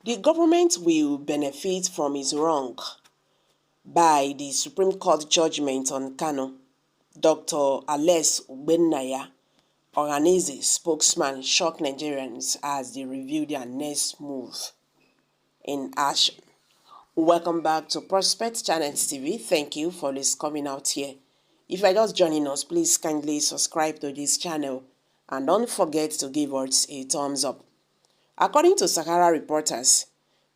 The government will benefit from his wrong by the Supreme Court judgment on Kanu. Dr. Ogbonnia, Ohaneze spokesman, shocked Nigerians as they review their next move in action. Welcome back to Prospect Channels TV. Thank you for this coming out here. If you're just joining us, please kindly subscribe to this channel and don't forget to give us a thumbs up. According to Sahara reporters,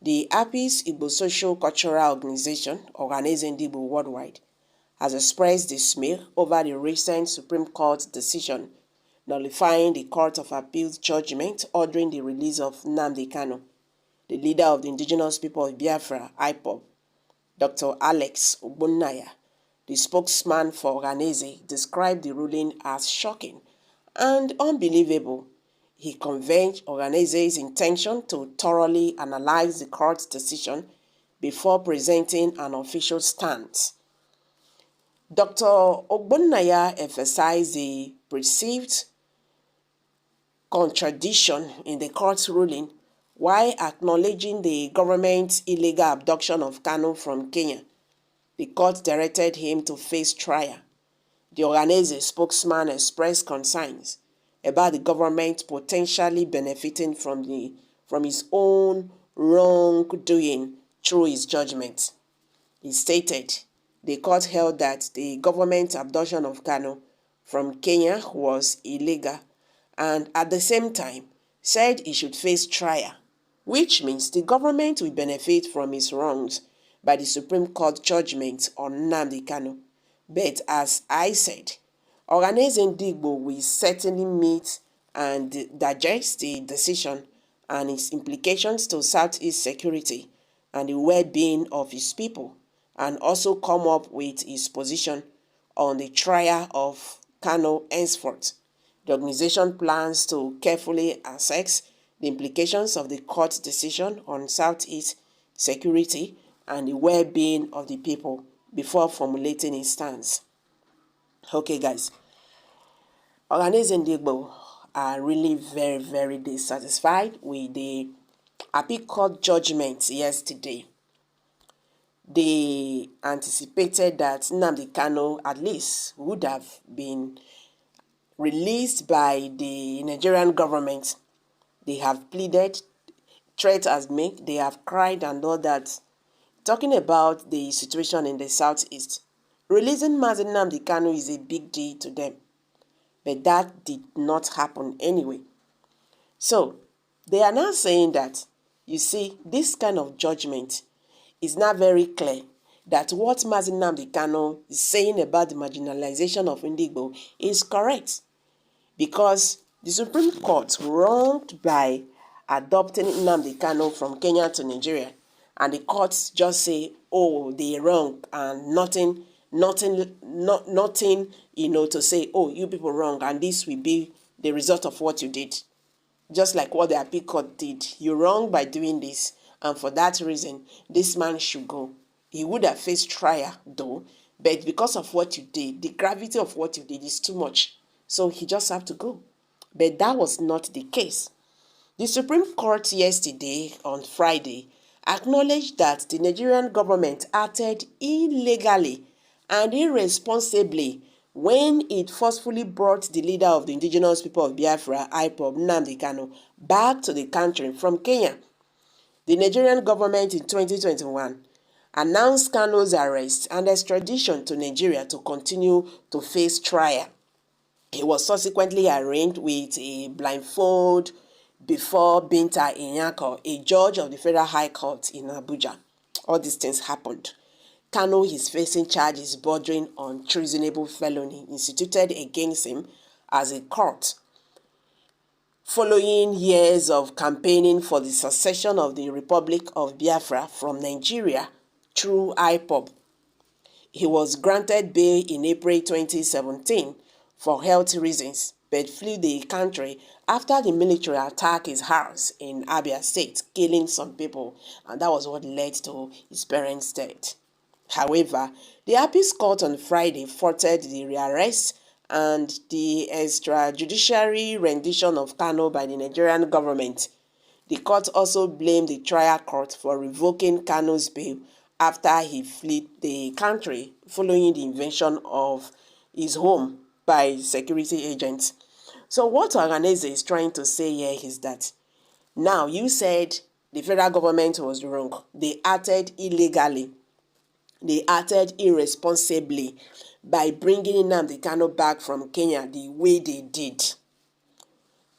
the APIS Igbo Social Cultural Organization, Ohaneze Igbo Worldwide, has expressed dismay over the recent Supreme Court decision nullifying the Court of Appeals judgment ordering the release of Nnamdi Kanu, the leader of the indigenous people of Biafra, IPOB. Dr. Ogbonnia, the spokesman for Ohaneze, described the ruling as shocking and unbelievable. He conveyed Ohaneze's intention to thoroughly analyze the court's decision before presenting an official stance. Dr. Ogbonnia emphasized the perceived contradiction in the court's ruling while acknowledging the government's illegal abduction of Kanu from Kenya. The court directed him to face trial. The Ohaneze spokesman expressed concerns about the government potentially benefiting from his own wrongdoing through his judgment. He stated the court held that the government's abduction of Kanu from Kenya was illegal and at the same time said he should face trial, which means the government will benefit from his wrongs by the Supreme Court judgment on Nnamdi Kanu. But as I said, Ohaneze Igbo will certainly meet and digest the decision and its implications to Southeast security and the well-being of his people, and also come up with his position on the trial of Kanu henceforth. The organization plans to carefully assess the implications of the court's decision on Southeast security and the well-being of the people before formulating its stance. Okay, guys. Ohaneze Igbo are really very dissatisfied with the Appeal Court judgment yesterday. They anticipated that Nnamdi Kanu at least would have been released by the Nigerian government. They have pleaded, threats has made, they have cried and all that. Talking about the situation in the Southeast, releasing Mazi Nnamdi Kanu is a big deal to them. But that did not happen anyway. So, they are now saying that, you see, this kind of judgment is not very clear that what Mazi Nnamdi Kanu is saying about the marginalization of Igbo is correct. Because the Supreme Court wronged by adopting Nnamdi Kanu from Kenya to Nigeria. And the courts just say, oh, they wrong and nothing, to say, oh, you people wrong, and this will be the result of what you did. Just like what the Appeal Court did. You wrong by doing this, and for that reason, this man should go. He would have faced trial, though, but because of what you did, the gravity of what you did is too much. So he just have to go. But that was not the case. The Supreme Court yesterday, on Friday, acknowledged that the Nigerian government acted illegally and irresponsibly when it forcefully brought the leader of the indigenous people of Biafra, IPOB, Nnamdi Kanu, back to the country from Kenya. The Nigerian government in 2021 announced Kanu's arrest and extradition to Nigeria to continue to face trial. He was subsequently arraigned with a blindfold before Binta Inyako, a judge of the Federal High Court in Abuja. All these things happened. Kanu is facing charges bordering on treasonable felony instituted against him as a court, following years of campaigning for the secession of the Republic of Biafra from Nigeria through IPOB. He was granted bail in April 2017 for health reasons, but fled the country after the military attacked his house in Abia State, killing some people, and that was what led to his parents' death. However, the Appeals Court on Friday thwarted the rearrest and the extrajudiciary rendition of Kanu by the Nigerian government. The court also blamed the trial court for revoking Kanu's bail after he fled the country following the invasion of his home by security agents. So what Ohaneze is trying to say here is that now you said the federal government was wrong. They acted illegally. They acted irresponsibly by bringing Nnamdi Kanu back from Kenya the way they did.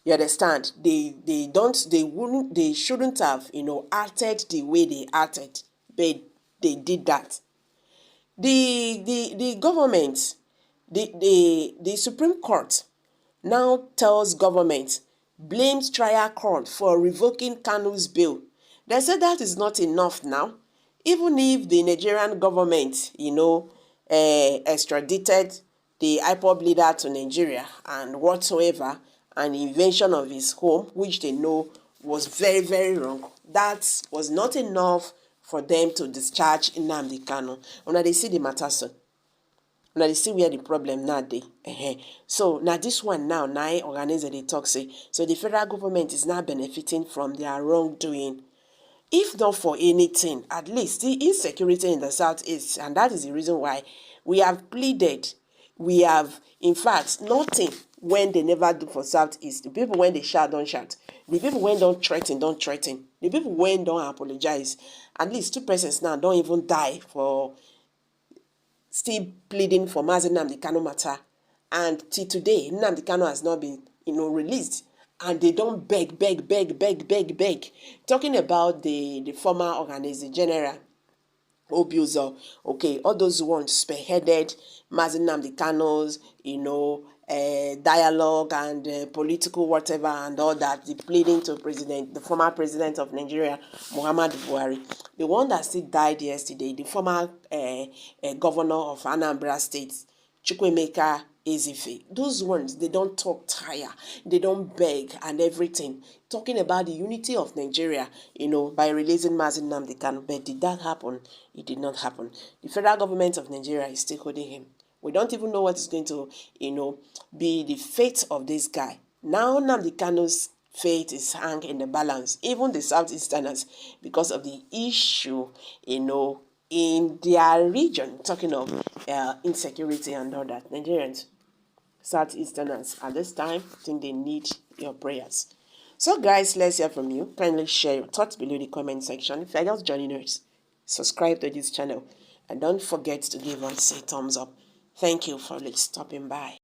You understand? They shouldn't have, acted the way they acted, but they did that. The government, the Supreme Court now tells government, blames trial court for revoking Kanu's bail. They said that is not enough now. Even if the Nigerian government, extradited the IPOB leader to Nigeria and whatsoever, an invasion of his home, which they know was very, very wrong, that was not enough for them to discharge Nnamdi Kanu. Now they see the matter, so. Now they see where the problem now dey. So now this one now organize the talk say. So the federal government is now benefiting from their wrongdoing. If not for anything, at least the insecurity in the southeast, and that is the reason why we have pleaded. We have, in fact, nothing when they never do for southeast. The people when they shout, don't shout. The people when don't threaten, don't threaten. The people when don't apologize. At least 2 persons now don't even die for still pleading for Mazi Nnamdi Kanu matter. And till today, Nnamdi Kanu has not been, released. And they don't beg. Talking about the former Ohaneze General, Obiuzo, okay, all those ones spearheaded Mazi Nnamdi Kanu's, dialogue and political whatever and all that, the pleading to the former president of Nigeria, Muhammadu Buhari. The one that still died yesterday, the former governor of Anambra State, Chukwuemeka Ezefe. Those ones, they don't talk tire, they don't beg and everything. Talking about the unity of Nigeria, by releasing Mazi Nnamdi Kanu. But did that happen? It did not happen. The federal government of Nigeria is still holding him. We don't even know what is going to, be the fate of this guy. Now Nnamdi Kanu's fate is hung in the balance. Even the Southeasterners, because of the issue, in their region, talking of insecurity and all that. Nigerians, Southeasterners, at this time, I think they need your prayers. So guys, let's hear from you. Kindly share your thoughts below the comment section. If you're just joining us, subscribe to this channel. And don't forget to give us a thumbs up. Thank you for stopping by.